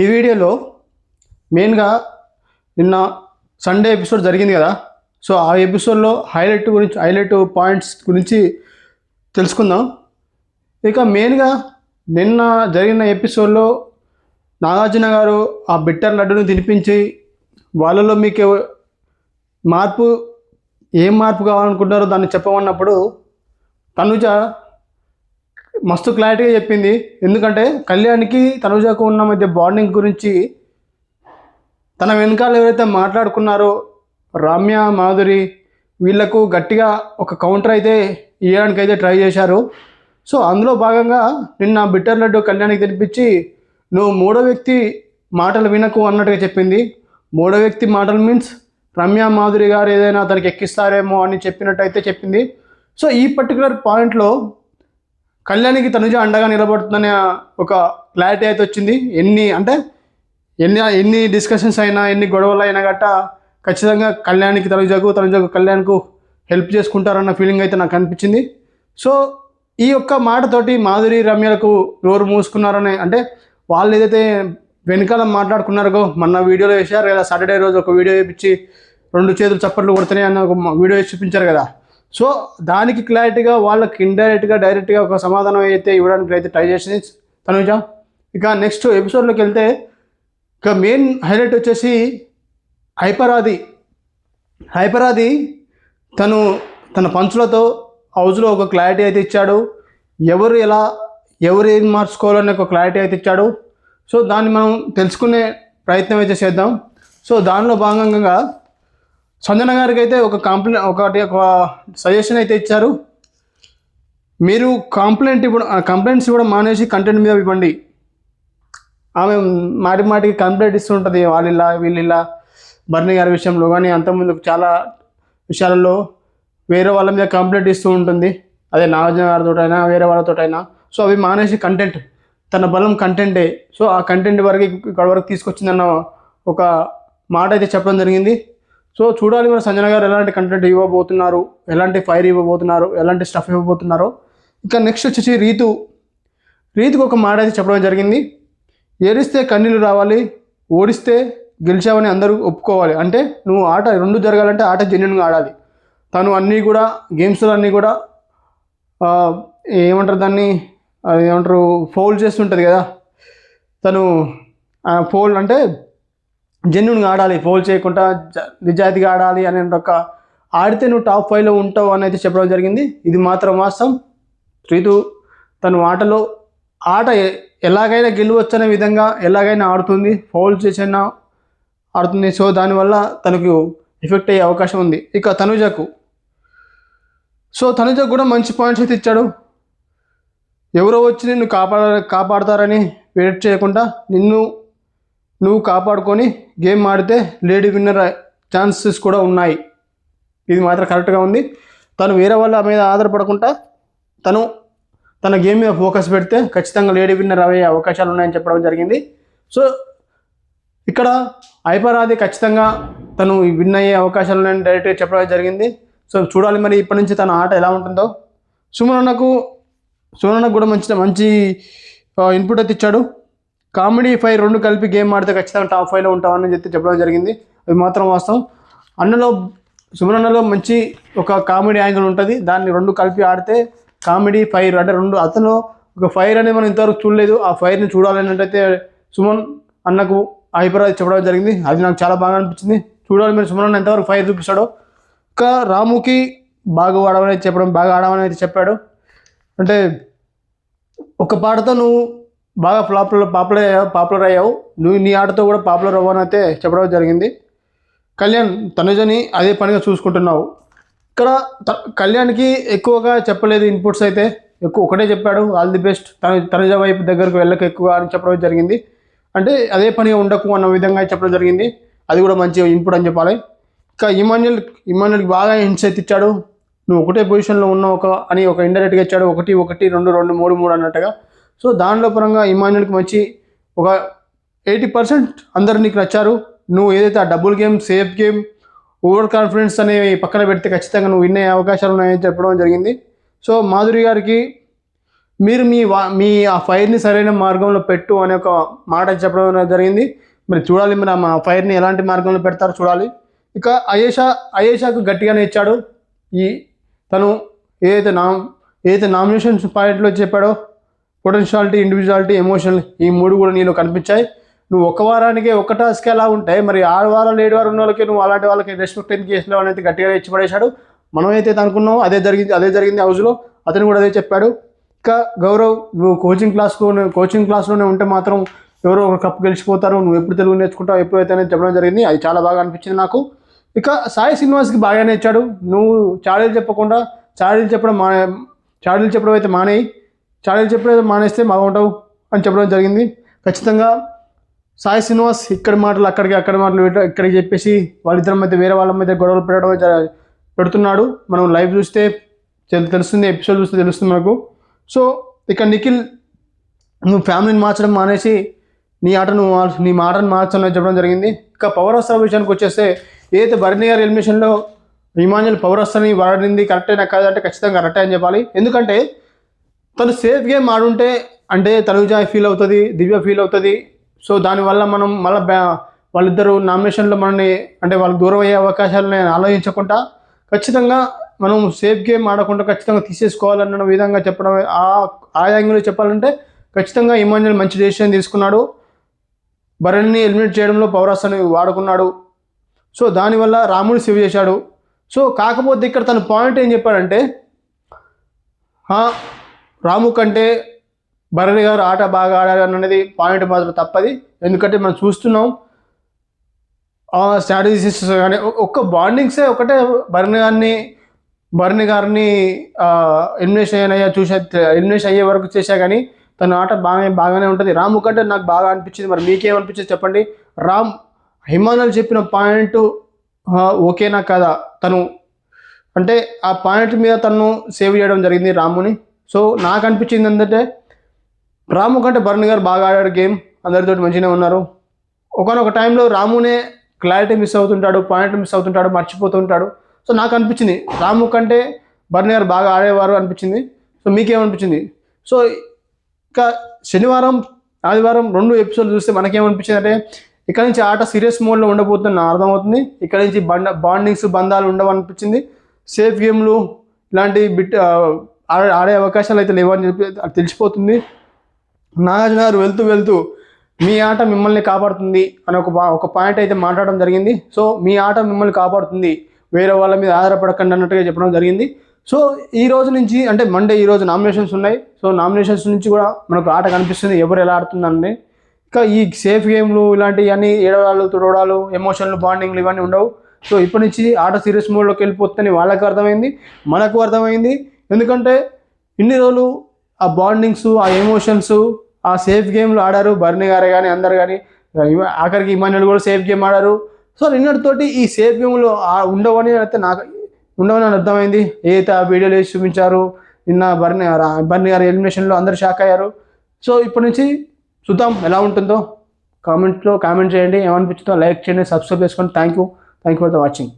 ఈ వీడియోలో మెయిన్గా నిన్న సండే ఎపిసోడ్ జరిగింది కదా. సో ఆ ఎపిసోడ్లో హైలైట్ పాయింట్స్ గురించి తెలుసుకుందాం. ఇక మెయిన్గా నిన్న జరిగిన ఎపిసోడ్లో నాగార్జున గారు ఆ బిట్టర్ లడ్డుని తినిపించి వాళ్ళలో మీకు మార్పు ఏం మార్పు కావాలనుకుంటారో దాన్ని చెప్పమన్నప్పుడు తనుజ మస్తు క్లారిటీగా చెప్పింది. ఎందుకంటే కళ్యాణ్కి తనుజకు ఉన్న మధ్య బాండింగ్ గురించి తన వెనకాల ఎవరైతే మాట్లాడుకున్నారో రమ్య మాధురి వీళ్లకు గట్టిగా ఒక కౌంటర్ అయితే ఇవ్వడానికి అయితే ట్రై చేశారు. సో అందులో భాగంగా నిన్న బిట్టర్ లడ్డు కళ్యాణ్కి తినిపించి నువ్వు మూడో వ్యక్తి మాటలు వినకు అన్నట్టుగా చెప్పింది. మూడో వ్యక్తి మాటలు మీన్స్ రమ్య మాధురి గారు ఏదైనా అతనికి ఎక్కిస్తారేమో అని చెప్పినట్టయితే చెప్పింది. సో ఈ పర్టికులర్ పాయింట్లో కళ్యాణ్కి తనుజ అండగా నిలబడుతుందనే ఒక క్లారిటీ అయితే వచ్చింది. ఎన్ని డిస్కషన్స్ అయినా ఎన్ని గొడవలు అయినా గట్ట ఖచ్చితంగా కళ్యాణ్కి తనుజకు కళ్యాణ్కు హెల్ప్ చేసుకుంటారన్న ఫీలింగ్ అయితే నాకు అనిపించింది. సో ఈ యొక్క మాటతోటి మాధురి రమ్యలకు నోరు మూసుకున్నారని, అంటే వాళ్ళు ఏదైతే వెనకాల మాట్లాడుకున్నారో మొన్న వీడియోలో వేశారు కదా, సాటర్డే రోజు ఒక వీడియో వేయించి 2 చేతులు చప్పట్లు కొడుతున్నాయి అన్న ఒక వీడియో వేసి చూపించారు కదా. సో దానికి క్లారిటీగా వాళ్ళకి ఇండైరెక్ట్గా డైరెక్ట్గా ఒక సమాధానం అయితే ఇవ్వడానికి అయితే ట్రై చేసింది తనుజ. ఇక నెక్స్ట్ ఎపిసోడ్లోకి వెళ్తే ఇక మెయిన్ హైలైట్ వచ్చేసి హైపరాది తన పంచులతో హౌస్లో ఒక క్లారిటీ అయితే ఇచ్చాడు. ఎవరు ఏం మార్చుకోవాలనే ఒక క్లారిటీ అయితే ఇచ్చాడు. సో దాన్ని మనం తెలుసుకునే ప్రయత్నం అయితే చేద్దాం. సో దానిలో భాగంగా సంజన గారికి అయితే ఒక సజెషన్ అయితే ఇచ్చారు. మీరు కంప్లైంట్స్ ఇవ్వడం మానేసి కంటెంట్ మీద ఇవ్వండి. ఆమె మాటికి కంప్లైంట్ ఇస్తుంటుంది, వాళ్ళిలా వీళ్ళిలా బర్నీ గారి విషయంలో కానీ అంతకుముందు చాలా విషయాలలో వేరే వాళ్ళ మీద కంప్లైంట్ ఇస్తూ ఉంటుంది. అదే నాగార్జున గారితోటైనా వేరే వాళ్ళతోటైనా. సో అవి మానేసి తన బలం కంటెంటే. సో ఆ కంటెంట్ ఇక్కడ వరకు తీసుకొచ్చిందన్న ఒక మాట అయితే చెప్పడం జరిగింది. సో చూడాలి మరి సంజన గారు ఎలాంటి కంటెంట్ ఇవ్వబోతున్నారు, ఎలాంటి ఫైర్ ఇవ్వబోతున్నారు, ఎలాంటి స్టఫ్ ఇవ్వబోతున్నారో. ఇక నెక్స్ట్ వచ్చేసి రీతుకు ఒక మాట అయితే చెప్పడం జరిగింది. ఏడిస్తే కన్నీళ్ళు రావాలి, ఓడిస్తే గెలిచావని అందరూ ఒప్పుకోవాలి. అంటే నువ్వు ఆట 2 జరగాలంటే ఆట జెన్యున్గా ఆడాలి. తను అన్నీ కూడా గేమ్స్లో అన్నీ కూడా ఏమంటారు ఫౌల్ చేస్తుంటుంది కదా. తను ఫౌల్ అంటే జెన్యున్గా ఆడాలి, ఫౌల్ చేయకుండా నిజాయితీగా ఆడాలి అనే ఒక ఆడితే నువ్వు టాప్ 5లో ఉంటావు అని అయితే చెప్పడం జరిగింది. ఇది మాత్రం వాస్తవం. రీతు తను ఆట ఎలాగైనా గెలవచ్చు అనే విధంగా ఎలాగైనా ఆడుతుంది, ఫౌల్ చేసినా ఆడుతుంది. సో దానివల్ల తనకు ఎఫెక్ట్ అయ్యే అవకాశం ఉంది. ఇక తనుజకు కూడా మంచి పాయింట్స్ అయితే ఇచ్చాడు. ఎవరో వచ్చి నిన్ను కాపాడతారని వెయిట్ చేయకుండా నువ్వు కాపాడుకొని గేమ్ ఆడితే లేడీ విన్నర్ ఛాన్సెస్ కూడా ఉన్నాయి. ఇది మాత్రం కరెక్ట్గా ఉంది. తను వేరే వాళ్ళ మీద ఆధారపడకుండా తన గేమ్ మీద ఫోకస్ పెడితే ఖచ్చితంగా లేడీ విన్నర్ అయ్యే అవకాశాలు ఉన్నాయని చెప్పడం జరిగింది. సో ఇక్కడ హైపరాది ఖచ్చితంగా తను విన్ అయ్యే అవకాశాలు ఉన్నాయని డైరెక్ట్గా చెప్పడం జరిగింది. సో చూడాలి మరి ఇప్పటి నుంచి తన ఆట ఎలా ఉంటుందో. సుమనకు కూడా మంచి ఇన్పుట్ అయితే ఇచ్చాడు. కామెడీ ఫైర్ 2 కలిపి గేమ్ ఆడితే ఖచ్చితంగా టాప్ 5లో ఉంటామని చెప్పడం జరిగింది. అది మాత్రం వాస్తవం. సుమనలో మంచి ఒక కామెడీ యాంగిల్ ఉంటుంది. దాన్ని 2 కలిపి ఆడితే కామెడీ ఫైర్ అంటే 2 అతను ఒక ఫైర్ అనేది మనం ఇంతవరకు చూడలేదు. ఆ ఫైర్ని చూడాలన్నట్టయితే సుమన్ అన్నకు అభిప్రాయం చెప్పడం జరిగింది. అది నాకు చాలా బాగా అనిపించింది. చూడాలి మీరు సుమన్ అన్న ఎంతవరకు ఫైర్ చూపిస్తాడో. ఇంకా రాముకి బాగా ఆడమని అయితే చెప్పాడు. అంటే ఒక పాటతో నువ్వు బాగా పాపులర్ అయ్యావు, నువ్వు నీ ఆటతో కూడా పాపులర్ అవ్వని అయితే చెప్పడం జరిగింది. కళ్యాణ్ తనుజని అదే పనిగా చూసుకుంటున్నావు. ఇక్కడ కళ్యాణ్కి ఎక్కువగా చెప్పలేదు ఇన్పుట్స్ అయితే, ఒకటే చెప్పాడు, ఆల్ ది బెస్ట్, తనుజ వైపు దగ్గరకు వెళ్ళక ఎక్కువ అని చెప్పడం జరిగింది. అంటే అదే పనిగా ఉండకు అన్న విధంగా చెప్పడం జరిగింది. అది కూడా మంచి ఇన్పుట్ అని చెప్పాలి. ఇంకా ఇమాన్యుల్కి బాగా ఇన్సైట్ ఇచ్చాడు. నువ్వు ఒకటే పొజిషన్లో ఉన్నావు అని ఒక ఇండైరెక్ట్గా ఇచ్చాడు. 1 1 2 2 3 3 అన్నట్టుగా. సో దానిలో పరంగా ఇమాన్యుల్కి మంచి ఒక 80% అందరు నీకు నచ్చారు. నువ్వు ఏదైతే ఆ double game, safe game, over confidence అనేవి పక్కన పెడితే ఖచ్చితంగా నువ్వు విన్ అయ్యే అవకాశాలు ఉన్నాయని చెప్పడం జరిగింది. సో మాధురి గారికి మీరు మీ ఆ ఫైర్ని సరైన మార్గంలో పెట్టు అనే ఒక మాట చెప్పడం జరిగింది. మరి చూడాలి, మరి ఆ ఫైర్ని ఎలాంటి మార్గంలో పెడతారో చూడాలి. ఇక అయేషాకు గట్టిగానే ఇచ్చాడు. ఈ తను ఏదైతే నామినేషన్స్ పాయింట్లో చెప్పాడో, పొటెన్షియాలిటీ, ఇండివిజువాలిటీ, ఎమోషనల్, ఈ 3 కూడా నీలో కనిపించాయి. నువ్వు ఒక వారానికి ఒక టాస్క్ ఎలా ఉంటాయి, మరి 6 వారాలు 7 వారాలు ఉన్న వాళ్ళకి నువ్వు అలాంటి వాళ్ళకి రెస్పెక్ట్ ఎందుకు చేసినావు అనేది గట్టిగా ఇచ్చి పడేశాడు. మనం అయితే అనుకున్నాం అదే జరిగింది హౌస్లో. అతను కూడా అదే చెప్పాడు. ఇంకా గౌరవ్, నువ్వు కోచింగ్ క్లాస్లోనే ఉంటే మాత్రం ఎవరో ఒక కప్పు గెలిచిపోతారు, నువ్వు ఎప్పుడు తెలుగు నేర్చుకుంటావు ఎప్పుడైతే అనేది చెప్పడం జరిగింది. అది చాలా బాగా అనిపించింది నాకు. ఇక సాయి శ్రీనివాస్కి బాగానే ఇచ్చాడు. నువ్వు చాడీలు చెప్పకుండా చాడీలు చెప్పడం అయితే మానేయి, చాడీలు చెప్పడం మానేస్తే బాగుంటావు అని చెప్పడం జరిగింది. ఖచ్చితంగా సాయి శ్రీనివాస్ ఇక్కడి మాటలు అక్కడి మాటలు ఇక్కడికి చెప్పేసి వాళ్ళిద్దరి మధ్య వేరే వాళ్ళ మధ్య గొడవలు పెడుతున్నాడు. మనం లైవ్ చూస్తే తెలుస్తుంది, ఎపిసోడ్ చూస్తే తెలుస్తుంది మనకు. సో ఇక నిఖిల్, నువ్వు ఫ్యామిలీని మార్చడం మానేసి నీ మాటను మార్చడం చెప్పడం జరిగింది. ఇక పవర్ అస్త్ర విషయానికి వచ్చేస్తే, ఏదైతే భరణి గారి ఎలిమినేషన్లో ఇమాన్యుల్ పవర్ అస్త్రని వాడింది కరెక్టేనా కాదంటే ఖచ్చితంగా కరెక్టే అని చెప్పాలి. ఎందుకంటే తను సేఫ్ గేమ్ ఆడుంటే అంటే తనుజ ఫీల్ అవుతుంది, దివ్య ఫీల్ అవుతుంది. సో దానివల్ల మనం మళ్ళీ వాళ్ళిద్దరూ నామినేషన్లో మనల్ని అంటే వాళ్ళకి దూరం అయ్యే అవకాశాలను ఆలోచించకుండా ఖచ్చితంగా మనం సేఫ్ గేమ్ ఆడకుండా ఖచ్చితంగా తీసేసుకోవాలన్న విధంగా చెప్పడం, ఆ యాంగిల్లో చెప్పాలంటే ఖచ్చితంగా ఇమాన్యుల్ మంచి డెసిషన్ తీసుకున్నాడు. భరణిని ఎలిమినేట్ చేయడంలో పవరాస్ని వాడుకున్నాడు. సో దానివల్ల రాముని సేవ్ చేశాడు. సో కాకపోతే ఇక్కడ తన పాయింట్ ఏం చెప్పాడంటే, రాము కంటే భరణి గారు ఆట బాగా ఆడారు అన్నది పాయింట్ మాత్రం తప్పది. ఎందుకంటే మనం చూస్తున్నాం స్ట్రాటజీస్ కానీ ఒక్క బాండింగ్సే ఒకటే భరణి గారిని ఎలిమినేషన్ అయ్యే వరకు చేశా కానీ తన ఆట బాగానే ఉంటుంది. రాము కంటే నాకు బాగా అనిపించింది. మరి మీకేమనిపించింది చెప్పండి. ఇమాన్యుల్ చెప్పిన పాయింట్ ఓకేనా కదా, తను అంటే ఆ పాయింట్ మీద తను సేవ్ చేయడం జరిగింది రాముని. సో నాకు అనిపించింది ఏంటంటే రాము కంటే భరణి గారు బాగా ఆడాడు గేమ్, అందరితో మంచిగానే ఉన్నారు. ఒకనొక టైంలో రామునే క్లారిటీ మిస్ అవుతుంటాడు, పాయింట్లు మిస్ అవుతుంటాడు, మర్చిపోతుంటాడు. సో నాకు అనిపించింది రాము కంటే భరణి గారు బాగా ఆడేవారు అనిపించింది. సో మీకేమనిపించింది? సో ఇంకా శనివారం ఆదివారం 2 ఎపిసోడ్లు చూస్తే మనకేమనిపించింది అంటే, ఇక్కడ నుంచి ఆట సీరియస్ మోడ్లో ఉండబోతుందని అర్థమవుతుంది. ఇక్కడ నుంచి బాండింగ్స్ బంధాలు ఉండవనిపించింది. సేఫ్ గేమ్లు ఇలాంటి ఆడే అవకాశాలు అయితే లేవని చెప్పి తెలిసిపోతుంది. నాగార్జున గారు వెళ్తూ మీ ఆట మిమ్మల్ని కాపాడుతుంది అని ఒక పాయింట్ అయితే మాట్లాడడం జరిగింది. సో మీ ఆట మిమ్మల్ని కాపాడుతుంది, వేరే వాళ్ళ మీద ఆధారపడకండి అన్నట్టుగా చెప్పడం జరిగింది. సో ఈ రోజు నుంచి అంటే మండే ఈరోజు నామినేషన్స్ ఉన్నాయి. సో నామినేషన్స్ నుంచి కూడా మనకు ఆట కనిపిస్తుంది ఎవరు ఎలా ఆడుతుందండి. ఇంకా ఈ సేఫ్ గేమ్లు ఇలాంటివన్నీ ఏడవడాలు తుడవడాలు ఎమోషనల్ బాండింగ్లు ఇవన్నీ ఉండవు. సో ఇప్పటి నుంచి ఆట సీరియస్ మోడ్లోకి వెళ్ళిపోతుందని వాళ్ళకు అర్థమైంది, మనకు అర్థమైంది. ఎందుకంటే ఇన్ని రోజులు ఆ బాండింగ్స్, ఆ ఎమోషన్స్, ఆ సేఫ్ గేమ్లు ఆడారు భరణి గారే కానీ అందరు కానీ, ఆఖరికి ఇమాన్యుల్ కూడా సేఫ్ గేమ్ ఆడారు. సో నిన్నటితోటి ఈ సేఫ్ గేమ్లు ఉండవని అర్థమైంది. ఏదైతే ఆ వీడియోలు వేసి చూపించారు నిన్న భరణి గారి ఎలిమినేషన్లో అందరు షాక్ అయ్యారు. సో ఇప్పటి నుంచి చూద్దాం ఎలా ఉంటుందో. కామెంట్ చేయండి, ఏమనిపించిందో లైక్ చేయండి, సబ్స్క్రైబ్ చేసుకోండి. Thank you for the watching.